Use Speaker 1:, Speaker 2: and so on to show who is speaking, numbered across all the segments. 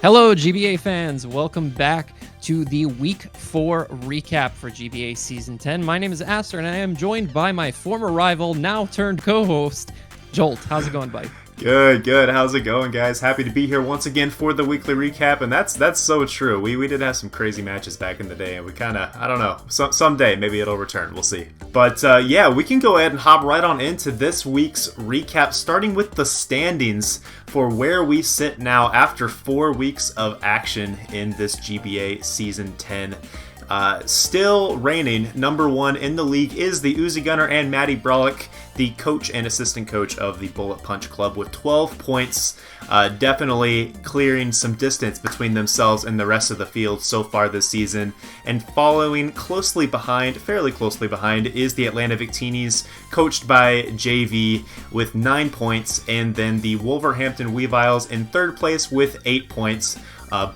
Speaker 1: Hello, GBA fans. Welcome back to the Week 4 recap for GBA Season 10. My name is Aster, and I am joined by my former rival, now turned co-host, Jolt. How's it going, buddy?
Speaker 2: Good. How's it going, guys? Happy to be here once again for the weekly recap, and that's so true. We did have some crazy matches back in the day, and we kind of, I don't know, someday maybe it'll return. We'll see. But yeah, we can go ahead and hop right on into this week's recap, starting with the standings for where we sit now after 4 weeks of action in this GBA Season 10. Still reigning number 1 in the league is the TheUzigunner and MattyBrollic, the coach and assistant coach of the Bullet Punch Club, with 12 points, definitely clearing some distance between themselves and the rest of the field so far this season. And following fairly closely behind, is the Atlanta Victinis, coached by JV, with 9 points, and then the Wolverhampton Weaviles in third place with 8 points.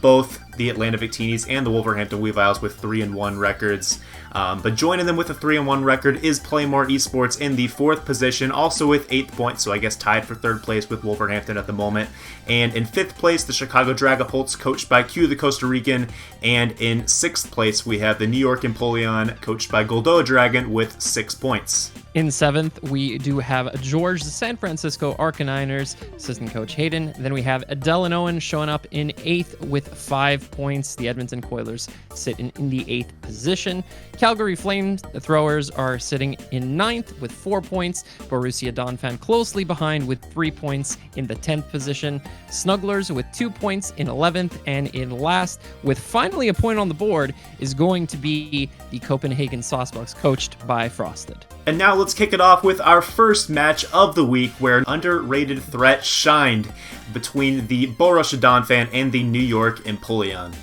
Speaker 2: Both the Atlanta Victinis and the Wolverhampton Weaviles with 3-1 records. But joining them with a 3-1 record is Playmore Esports in the 4th position, also with 8 points, so I guess tied for 3rd place with Wolverhampton at the moment. And in 5th place, the Chicago Dragapults, coached by QtheCostaRican. And in 6th place, we have the New York Empoleon, coached by GoldoaDragon, with 6 points.
Speaker 1: In 7th, we do have George, the San Francisco Arcaniners, assistant coach Haydunn. Then we have Adele and Owen showing up in 8th with 5 points. The Edmonton Coilers sit in the 8th position. Calgary Flamethrowers are sitting in 9th with 4 points. Borussia Donphan closely behind with 3 points in the 10th position. Snugglers with 2 points in 11th, and in last, with finally a point on the board, is going to be the Copenhagen Sawsbucks, coached by Frosted.
Speaker 2: And now let's kick it off with our first match of the week, where an underrated threat shined between the Borussia Donphan and the New York Empoleon.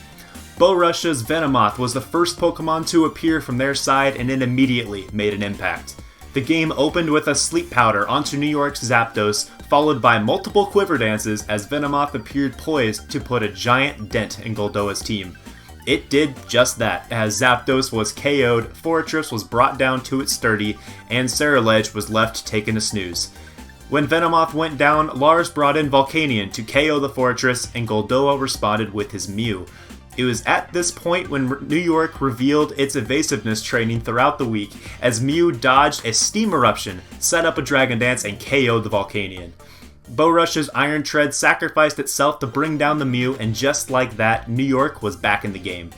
Speaker 2: Borussia's Venomoth was the first Pokemon to appear from their side, and it immediately made an impact. The game opened with a Sleep Powder onto New York's Zapdos, followed by multiple Quiver Dances as Venomoth appeared poised to put a giant dent in Goldoa's team. It did just that, as Zapdos was KO'd, Fortress was brought down to its sturdy, and Ceruledge was left taking a snooze. When Venomoth went down, Lars brought in Volcanion to KO the Fortress, and Goldoa responded with his Mew. It was at this point when New York revealed its evasiveness training throughout the week, as Mew dodged a Steam Eruption, set up a Dragon Dance, and KO'd the Volcanion. Borussia's Iron Tread sacrificed itself to bring down the Mew, and just like that, New York was back in the game.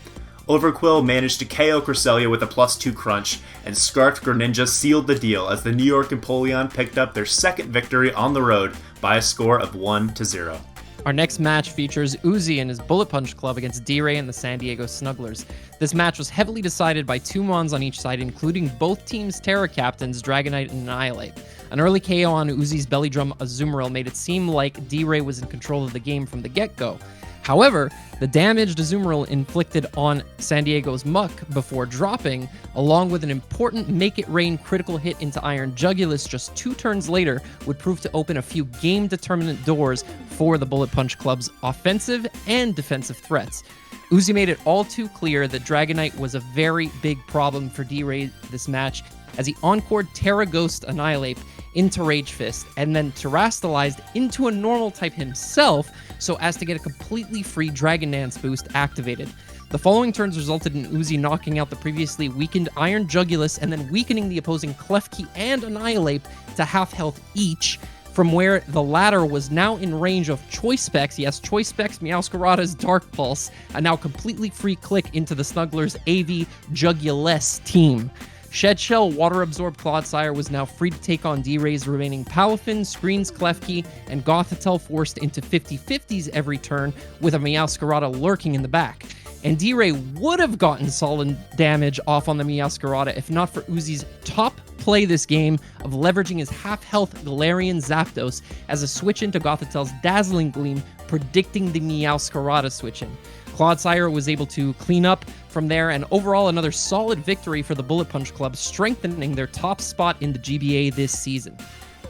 Speaker 2: Overquill managed to KO Cresselia with a +2 crunch, and Scarfed Greninja sealed the deal as the New York Empoleon picked up their second victory on the road by a score of 1-0.
Speaker 1: Our next match features Uzi and his Bullet Punch Club against D.Rey and the San Diego Snugglers. This match was heavily decided by 2 Mons on each side, including both teams' Terra captains, Dragonite and Annihilate. An early KO on Uzi's Belly Drum Azumarill made it seem like D.Rey was in control of the game from the get-go. However, the damaged Azumarill inflicted on San Diego's Muck before dropping, along with an important Make It Rain critical hit into Iron Jugulis just 2 turns later, would prove to open a few game-determinant doors for the Bullet Punch Club's offensive and defensive threats. Uzi made it all too clear that Dragonite was a very big problem for D.Rey this match, as he encored Terra Ghost Annihilate into Rage Fist, and then terastallized into a normal type himself so as to get a completely free Dragon Dance boost activated. The following turns resulted in Uzi knocking out the previously weakened Iron Jugulis and then weakening the opposing Klefki and Annihilate to half health each, from where the latter was now in range of Choice Specs, yes, Choice Specs Meowscarada's Dark Pulse, a now completely free click into the Snugglers' AV Jugulis team. Shedshell Water-Absorbed Clodsire was now free to take on D.Rey's remaining Palafin, Screens Klefki, and Gothitelle forced into 50-50s every turn, with a Meowscarada lurking in the back. And D.Rey would have gotten solid damage off on the Meowscarada if not for Uzi's top play this game of leveraging his half-health Galarian Zapdos as a switch into Gothitelle's Dazzling Gleam, predicting the Meowscarada switch-in. Clodsire was able to clean up from there, and overall another solid victory for the Bullet Punch Club, strengthening their top spot in the GBA this season.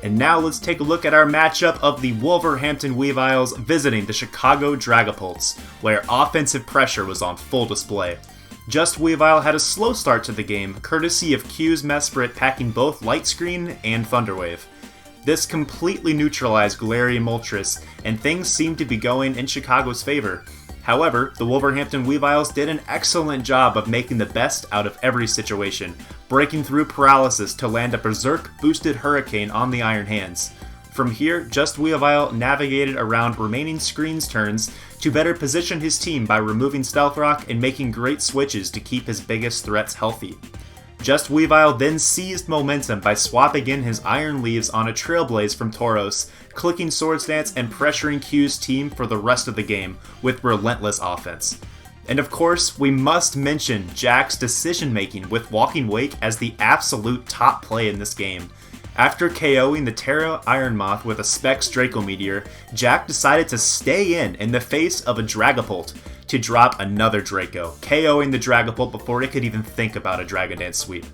Speaker 2: And now let's take a look at our matchup of the Wolverhampton Weaviles visiting the Chicago Dragapults, where offensive pressure was on full display. Just Weavile had a slow start to the game, courtesy of Q's Mesprit packing both Light Screen and Thunderwave. This completely neutralized Galarian Moltres, and things seemed to be going in Chicago's favor. However, the Wolverhampton Weaviles did an excellent job of making the best out of every situation, breaking through paralysis to land a berserk-boosted Hurricane on the Iron Hands. From here, Just Weavile navigated around remaining screens turns to better position his team by removing Stealth Rock and making great switches to keep his biggest threats healthy. Just Weavile then seized momentum by swapping in his Iron Leaves on a Trailblaze from Tauros, clicking Swords Dance and pressuring Q's team for the rest of the game with relentless offense. And of course, we must mention Jack's decision making with Walking Wake as the absolute top play in this game. After KOing the Terra Ironmoth with a Specs Draco Meteor, Jack decided to stay in the face of a Dragapult to drop another Draco, KOing the Dragapult before it could even think about a Dragon Dance sweep.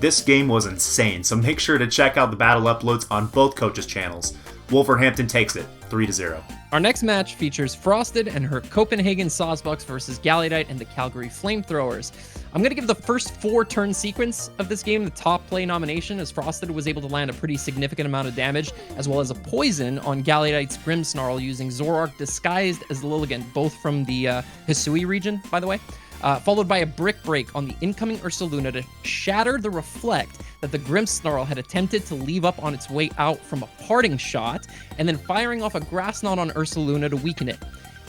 Speaker 2: This game was insane, so make sure to check out the battle uploads on both coaches' channels. Wolverhampton takes it, 3-0.
Speaker 1: Our next match features Frosted and her Copenhagen Sawsbucks versus Galleytite and the Calgary Flamethrowers. I'm going to give the first 4-turn sequence of this game the top play nomination, as Frosted was able to land a pretty significant amount of damage, as well as a poison on Galleytite's Grimmsnarl using Zoroark disguised as Lilligant, both from the Hisui region, by the way. Followed by a Brick Break on the incoming Ursaluna to shatter the Reflect that the Grimmsnarl had attempted to leave up on its way out from a parting shot, and then firing off a Grass Knot on Ursaluna to weaken it.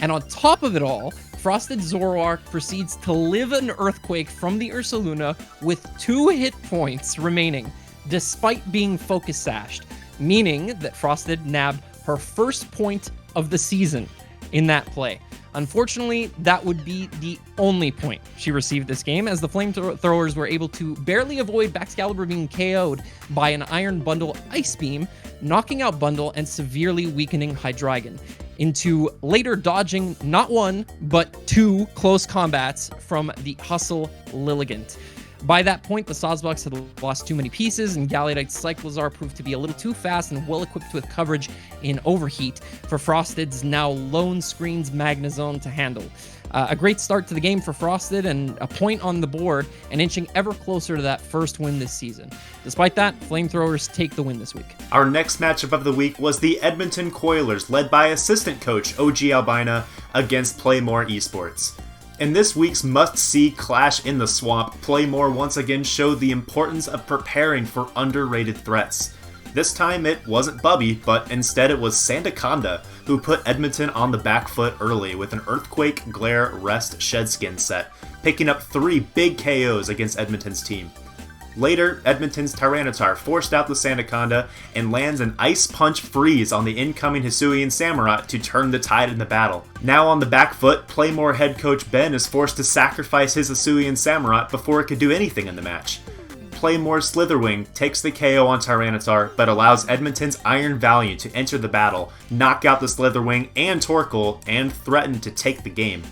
Speaker 1: And on top of it all, Frosted Zoroark proceeds to live an Earthquake from the Ursaluna with 2 hit points remaining, despite being focus sashed, meaning that Frosted nabbed her first point of the season in that play. Unfortunately, that would be the only point she received this game, as the Flamethrowers were able to barely avoid Baxcalibur being KO'd by an Iron Bundle Ice Beam, knocking out Bundle and severely weakening Hydreigon, into later dodging not 1, but 2 close combats from the Hustle Lilligant. By that point, the Sawsbucks had lost too many pieces, and Galleytite's Cyclizar proved to be a little too fast and well-equipped with coverage in Overheat for Frosted's now Lone Screens Magnezone to handle. A great start to the game for Frosted, and a point on the board, and inching ever closer to that first win this season. Despite that, Flamethrowers take the win this week.
Speaker 2: Our next matchup of the week was the Edmonton Coilers, led by assistant coach OGalbina, against Playmore Esports. In this week's must-see Clash in the Swamp, Playmore once again showed the importance of preparing for underrated threats. This time it wasn't Bubby, but instead it was Sandaconda, who put Edmonton on the back foot early with an Earthquake, Glare, Rest, Shedskin set, picking up 3 big KOs against Edmonton's team. Later, Edmonton's Tyranitar forced out the Sandaconda and lands an Ice Punch Freeze on the incoming Hisuian Samurott to turn the tide in the battle. Now on the back foot, Playmore head coach Ben is forced to sacrifice his Hisuian Samurott before it could do anything in the match. Playmore's Slitherwing takes the KO on Tyranitar, but allows Edmonton's Iron Valiant to enter the battle, knock out the Slitherwing and Torkoal, and threaten to take the game.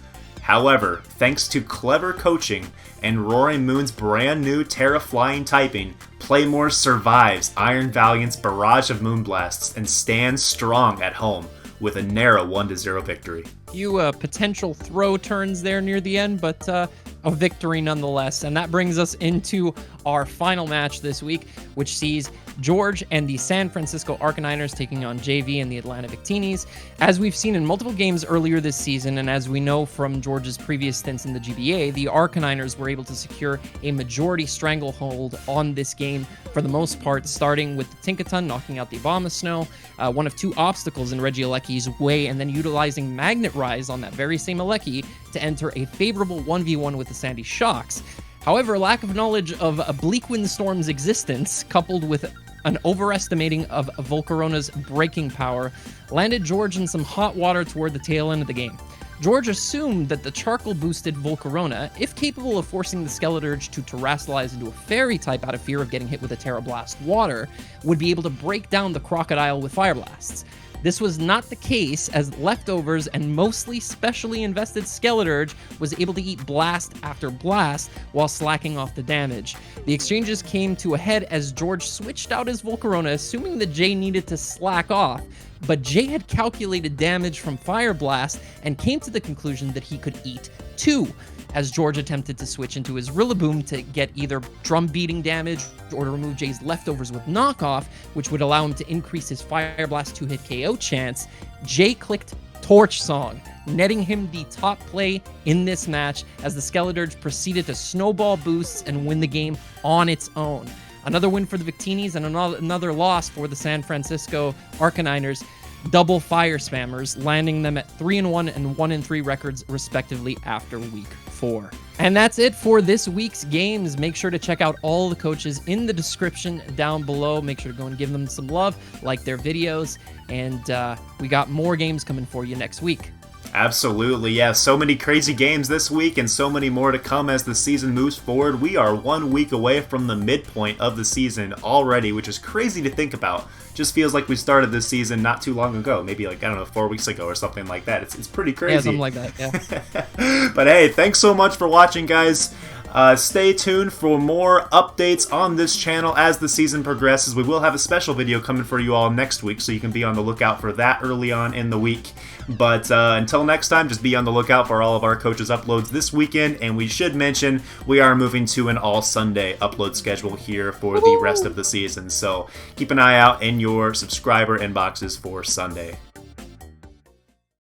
Speaker 2: However, thanks to clever coaching and Roaring Moon's brand new Terra Flying typing, Playmore survives Iron Valiant's barrage of Moonblasts and stands strong at home with a narrow 1-0 victory.
Speaker 1: Few potential throw turns there near the end, but a victory nonetheless. And that brings us into our final match this week, which sees George and the San Francisco Arcaniners taking on JV and the Atlanta Victinis. As we've seen in multiple games earlier this season, and as we know from George's previous stints in the GBA, the Arcaniners were able to secure a majority stranglehold on this game for the most part, starting with the Tinkaton knocking out the Abomasnow, one of 2 obstacles in Regieleki's way, and then utilizing Magnet Rise on that very same Eleki to enter a favorable 1v1 with the Sandy Shocks. However, lack of knowledge of a Bleak Windstorm's existence, coupled with an overestimating of Volcarona's breaking power, landed George in some hot water toward the tail end of the game. George assumed that the charcoal-boosted Volcarona, if capable of forcing the Skeleturge to terrestrialize into a fairy type out of fear of getting hit with a Terra Blast water, would be able to break down the Crocodile with Fire Blasts. This was not the case, as Leftovers and mostly specially invested Skeleturge was able to eat blast after blast while slacking off the damage. The exchanges came to a head as George switched out his Volcarona, assuming that Jay needed to slack off, but Jay had calculated damage from Fire Blast and came to the conclusion that he could eat 2, as George attempted to switch into his Rillaboom to get either drum beating damage or to remove Jay's Leftovers with Knockoff, which would allow him to increase his Fire Blast 2-hit KO chance. Jay clicked torch song, netting him the top play in this match as the Skeledirge proceeded to snowball boosts and win the game on its own. Another win for the Victinis and another loss for the San Francisco Arcaniners, double fire spammers, landing them at 3-1 and 1-3 records respectively after week 4. And that's it for this week's games. Make sure to check out all the coaches in the description down below. Make sure to go and give them some love, like their videos, and we got more games coming for you next week.
Speaker 2: Absolutely, yeah. So many crazy games this week and so many more to come as the season moves forward. We are 1 week away from the midpoint of the season already, which is crazy to think about. Just feels like we started this season not too long ago, maybe like, I don't know, 4 weeks ago or something like that. It's pretty crazy.
Speaker 1: Yeah, something like that, yeah.
Speaker 2: But hey, thanks so much for watching, guys. Stay tuned for more updates on this channel as the season progresses. We will have a special video coming for you all next week, so you can be on the lookout for that early on in the week. But until next time, just be on the lookout for all of our coaches' uploads this weekend. And we should mention we are moving to an all-Sunday upload schedule here for the rest of the season. So keep an eye out in your subscriber inboxes for Sunday.